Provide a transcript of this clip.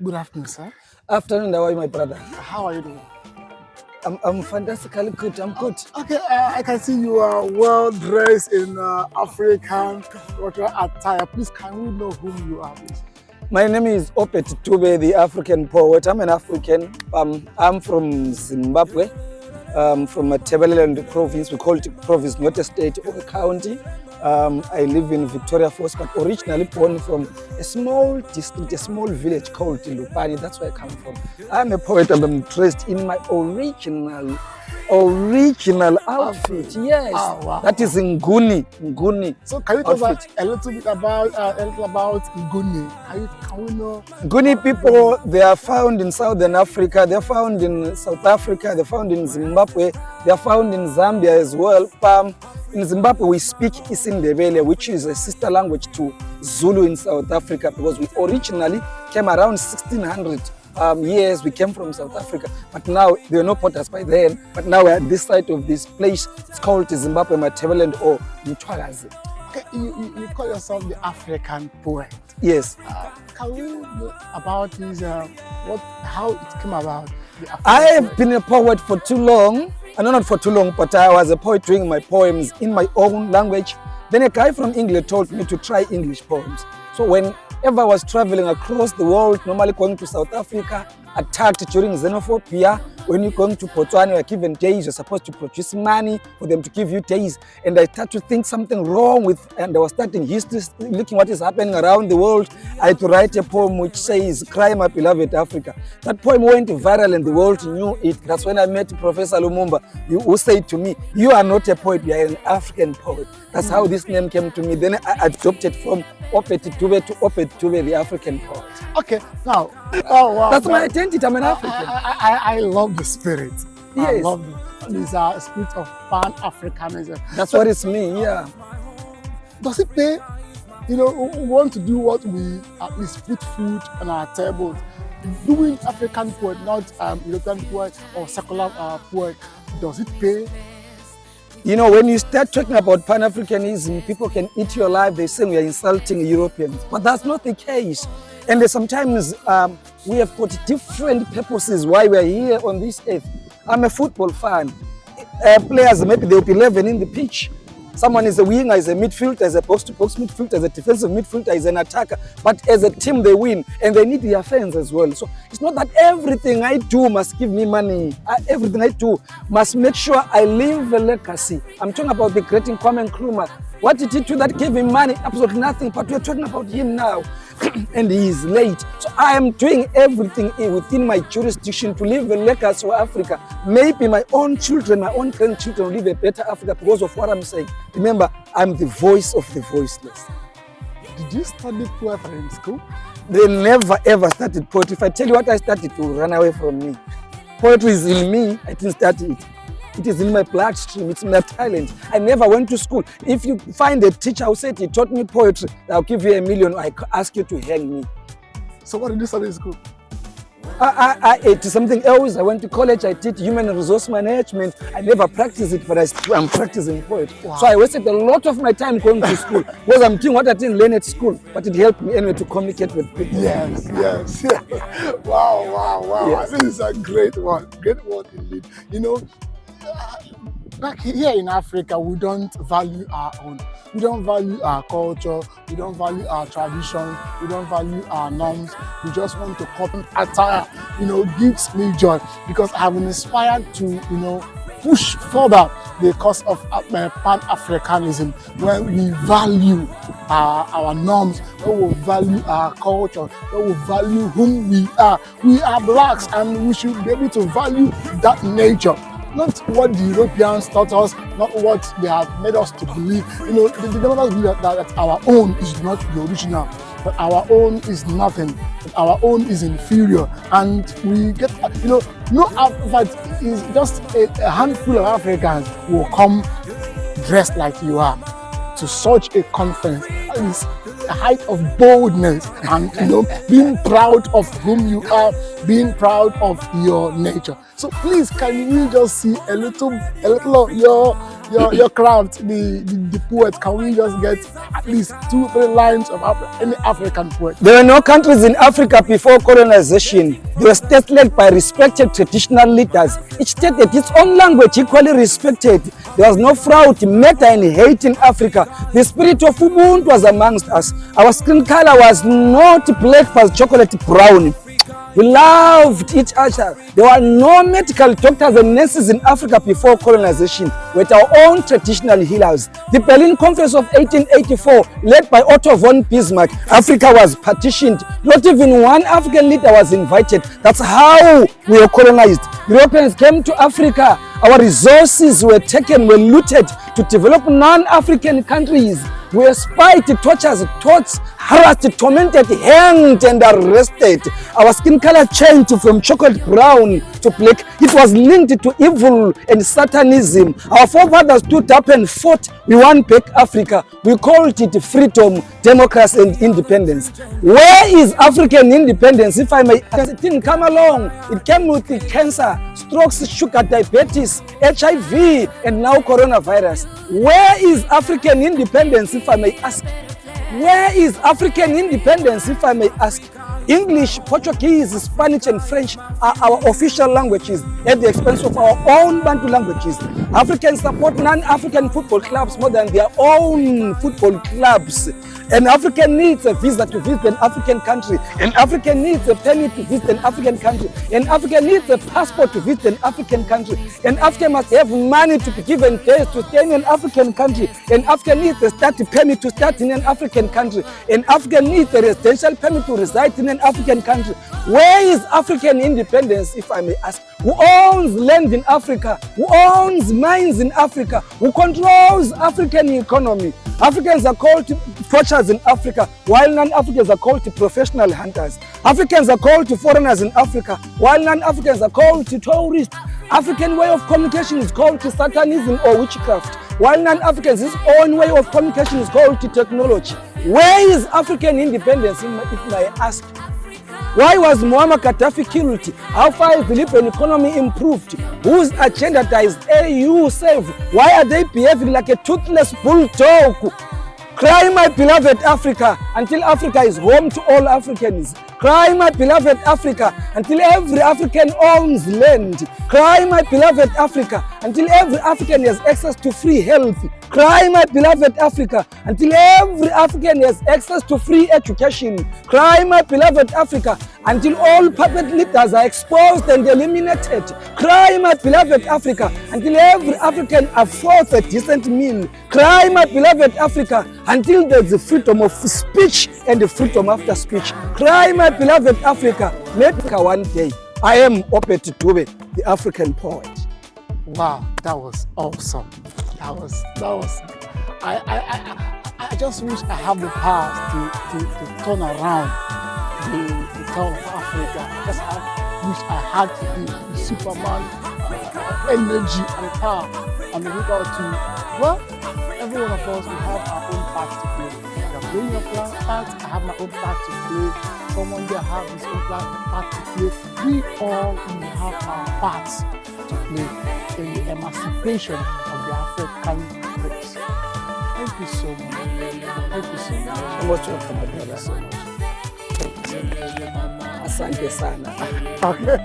Good afternoon, sir. Afternoon, how are you, my brother? How are you doing? I'm fantastically good. I'm good. Okay, I can see you are well dressed in African cultural attire. Please, can we know whom you are, please? My name is Obert Dube, the African poet. I'm an African. I'm from Zimbabwe, from a Tableland province. We call it province, not a state or a county. I live in Victoria Falls, but originally born from a small district, a small village called Lupani. That's where I come from. I'm a poet and I'm dressed in my original outfit. Yes, Oh, wow. that is Nguni. So, can you tell us outfit. a little bit about Nguni? Can we know? Nguni people, they are found in Southern Africa, they're found in South Africa, they're found in Zimbabwe, they're found in Zambia as well. In Zimbabwe, we speak Isindebele, which is a sister language to Zulu in South Africa, because we originally came around 1600 years. We came from South Africa, but now there were no potters by then. But now we're at this side of this place. It's called Zimbabwe Matabeleland or Mtwalazi. Okay, you call yourself the African poet. Yes. Can we know about this? How it came about? The African I have poet? been a poet for too long. No, not for too long, but I was a poet doing my poems in my own language. Then a guy from England told me to try English poems. So whenever I was traveling across the world, normally going to South Africa, attacked during xenophobia. When you're going to Botswana, you're given days, you're supposed to produce money for them to give you days. And I started to think something wrong and I was studying history, looking what is happening around the world. I had to write a poem which says, "Cry, my beloved Africa." That poem went viral and the world knew it. That's when I met Professor Lumumba, who said to me, "You are not a poet, you are an African poet." That's how this name came to me. Then I adopted from Obert Dube to Obert Dube, the African poet. Okay, now, oh wow, That's my identity. I'm an African. I love the spirit. I Yes. love this spirit of Pan-Africanism. That's what it's me. Yeah. Does it pay? We want to do what we at least put food on our tables. Doing African poet, not European poet or secular poet, does it pay? When you start talking about Pan-Africanism, people can eat your life. They say we are insulting Europeans, but that's not the case. And sometimes we have got different purposes why we are here on this earth. I'm a football fan. Players, maybe they'll be 11 in the pitch. Someone is a winger, is a midfielder, is a box-to-box midfielder, is a defensive midfielder, is an attacker. But as a team, they win, and they need their fans as well. So it's not that everything I do must give me money. Everything I do must make sure I leave a legacy. I'm talking about the great Kwame Nkrumah. What did he do that gave him money? Absolutely nothing. But we're talking about him now. And he is late. So I am doing everything within my jurisdiction to leave a legacy for Africa. Maybe my own children, my own grandchildren will live a better Africa because of what I'm saying. Remember, I'm the voice of the voiceless. Did you study poetry in school? They never ever started poetry. If I tell you what I started, to run away from me. Poetry is in me. I didn't study it. It is in my bloodstream. It's my talent. I never went to school. If you find a teacher who said he taught me poetry, I'll give you $1 million. I ask you to hang me. So what did you study in school? I ate something else. I went to college. I did human resource management. I never practiced it, but I'm practicing poetry. Wow. So I wasted a lot of my time going to school because I'm doing what I didn't learn at school, but it helped me anyway to communicate with people. Yes. Wow. Yes. This is a great one indeed. Back here in Africa, we don't value our own. We don't value our culture. We don't value our traditions. We don't value our norms. We just want to copy attire. Gives me joy because I have been inspired to, push further the cause of Pan-Africanism, where we value our norms, where we value our culture, where we value whom we are. We are blacks and we should be able to value that nature. Not what the Europeans taught us, not what they have made us to believe. They made us believe that our own is not the original, that our own is nothing, that our own is inferior. And we get, that is just a handful of Africans who will come dressed like you are to such a conference. That is a height of boldness and being proud of whom you are, being proud of your nature. So please, can we just see a little of your your craft, the poet, can we just get at least 2-3 lines of any African poet? There were no countries in Africa before colonization. They were states led by respected traditional leaders. Each state had its own language equally respected. There was no fraud, murder and hate in Africa. The spirit of Ubuntu was amongst us. Our skin color was not black but chocolate brown. We loved each other. There were no medical doctors and nurses in Africa before colonization. We had our own traditional healers. The Berlin Conference of 1884, led by Otto von Bismarck, Africa was partitioned. Not even one African leader was invited. That's how we were colonized. Europeans came to Africa. Our resources were taken, were looted to develop non-African countries. We were spied, tortured, harassed, tormented, hanged and arrested. Our skin color changed from chocolate brown to black. It was linked to evil and Satanism. Our forefathers stood up and fought. We won back Africa. We called it freedom, democracy and independence. Where is African independence, if I may? It didn't come along. It came with the cancer, strokes, sugar, diabetes, HIV and now coronavirus. Where is African independence, if I may ask? Where is African independence, if I may ask? English, Portuguese, Spanish and French are our official languages at the expense of our own Bantu languages. Africans support non-African football clubs more than their own football clubs. An African needs a visa to visit an African country. An African needs a permit to visit an African country. An African needs a passport to visit an African country. An African must have money to be given days to stay in an African country. An African needs a study permit to start in an African country. An African needs a residential permit to reside in an African country. Where is African independence, if I may ask? Who owns land in Africa? Who owns mines in Africa? Who controls African economy? Africans are called poachers in Africa, while non-Africans are called professional hunters. Africans are called foreigners in Africa, while non-Africans are called tourists. African way of communication is called Satanism or witchcraft, while non-Africans' own way of communication is called technology. Where is African independence, if I ask? Why was Muammar Gaddafi killed? How far is the Libyan economy improved? Whose agenda does AU serve? Why are they behaving like a toothless bulldog? Cry, my beloved Africa, until Africa is home to all Africans. Cry, my beloved Africa, until every African owns land. Cry, my beloved Africa, until every African has access to free health. Cry, my beloved Africa, until every African has access to free education. Cry, my beloved Africa, until all puppet leaders are exposed and eliminated. Cry, my beloved Africa, until every African affords a decent meal. Cry, my beloved Africa, until there's the freedom of speech and the freedom after speech. Cry, my beloved Africa, maybe one day. I am Obert Dube, the African poet. Wow, that was awesome. That was. I just wish I have the power to turn around the town of Africa. Wish I had the Superman energy and power and be able to. Well, every one of us we have our own part to play. You're playing your part. I have my own part to play. Someone there have his own part to play. We all have our parts to play in the emancipation of the African race. Thank you so much. Thank you so much. You're most welcome, my brother. So much. Asante sana. Okay.